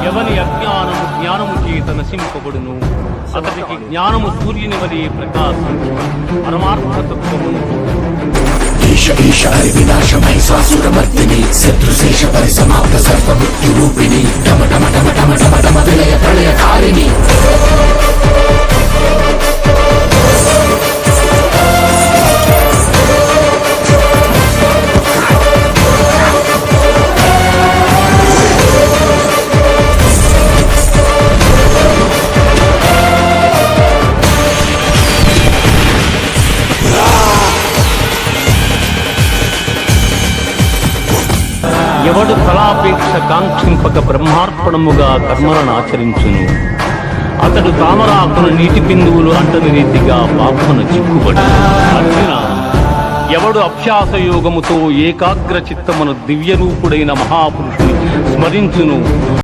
ఎవని అజ్ఞానము జ్ఞానము చేత నశింపబడును, అతడికి జ్ఞానము సూర్యుని వలె ప్రకాశించు పరమార్థతత్వము. ఈశ ఈశ వినాశమై సాసురమర్దిని శత్రుశేష పరిసమాప్త సర్వమృత్యు రూపిణి డమ డమ డమ డమ డమ డమ విలయ ప్రళయకారిణి. ఎవడు ఫలాపేక్ష కాంక్షింపక బ్రహ్మార్పణముగా కర్మలను ఆచరించును, అతడు తామరాకును నీటి బిందువులు అంటని రీతిగా పాపమున చిక్కుబడు. అర్జున, ఎవడు అభ్యాస యోగముతో ఏకాగ్ర చిత్తమును దివ్యరూపుడైన మహాపురుషుని స్మరించును,